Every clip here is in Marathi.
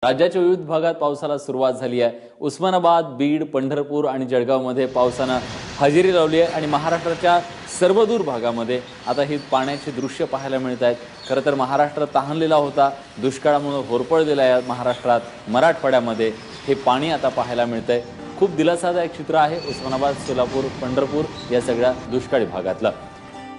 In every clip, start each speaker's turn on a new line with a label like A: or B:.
A: राज्याच्या विविध भागात पावसाला सुरुवात झाली आहे। उस्मानाबाद, बीड, पंढरपूर आणि जळगावमध्ये पावसाने हजेरी लावली आहे आणि महाराष्ट्राच्या सर्वदूर भागामध्ये आता ही पाण्याची दृश्य पाहायला मिळत आहेत। खरं तर महाराष्ट्र तहानलेला होता, दुष्काळामुळे होरपळलेला आहे महाराष्ट्रात, मराठवाड्यामध्ये हे पाणी आता पाहायला मिळतंय। खूप दिलासादायक चित्र आहे उस्मानाबाद, सोलापूर, पंढरपूर या सगळ्या दुष्काळी भागातलं।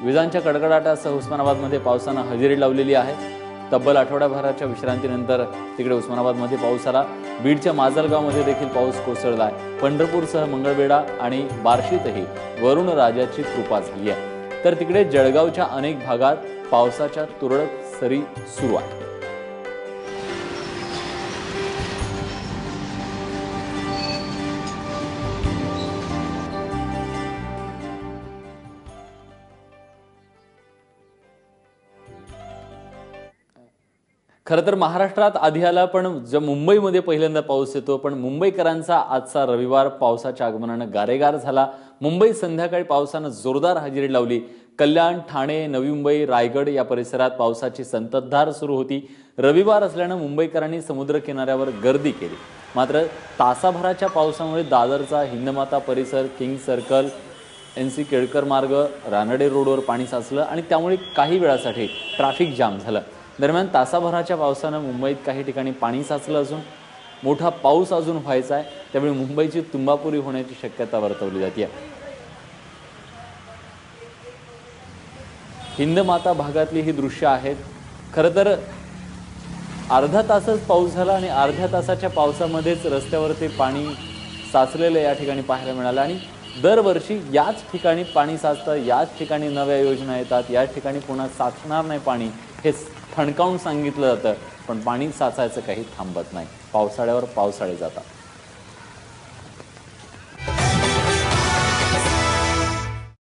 A: विजांच्या कडकडाटासह उस्मानाबादमध्ये पावसाने हजेरी लावलेली आहे। तब्बल आठवड्याभराच्या विश्रांतीनंतर तिकडे उस्मानाबादमध्ये पाऊस आला। बीडच्या माजलगावमध्ये देखील पाऊस कोसळला आहे। पंढरपूरसह मंगळवेढा आणि बार्शीतही वरुण राजाची कृपा झाली आहे। तर तिकडे जळगावच्या अनेक भागात पावसाच्या तुरळक सरी सुरू आहेत। खरं तर महाराष्ट्रात आधी आला, पण मुंबईमध्ये पहिल्यांदा पाऊस येतो। पण मुंबईकरांचा आजचा रविवार पावसाच्या आगमनाने गारेगार झाला। मुंबई संध्याकाळी पावसाने जोरदार हजेरी लावली। कल्याण, ठाणे, नवी मुंबई, रायगड या परिसरात पावसाची संततधार सुरू होती। रविवार असल्याने मुंबईकरांनी समुद्र किनाऱ्यावर गर्दी केली। मात्र तासाभराच्या पावसामुळे दादरचा हिंदमाता परिसर, किंग सर्कल, NC केळकर मार्ग, रानडे रोडवर पाणी साचलं आणि त्यामुळे काही वेळासाठी ट्रॅफिक जाम झालं। दरम्यान तासाभराच्या पावसाने मुंबईत काही ठिकाणी पाणी साचलं असून मोठा पाऊस अजून व्हायचा आहे, त्यामुळे मुंबईची तुंबापुरी होण्याची शक्यता वर्तवली जाते। हिंदमाता भागातली ही दृश्य आहेत। खरं तर अर्धा तासच पाऊस झाला आणि अर्ध्या तासाच्या पावसामध्येच रस्त्यावरती पाणी साचलेलं या ठिकाणी पाहायला मिळालं आणि दरवर्षी याच ठिकाणी पाणी साचतं, याच ठिकाणी नव्या योजना येतात, याच ठिकाणी पुन्हा साचणार नाही पाणी हे ठणकावून सांगितलं जातं, पण पाणी साचायचं काही थांबत नाही। पावसाळ्यावर पावसाळे जातात।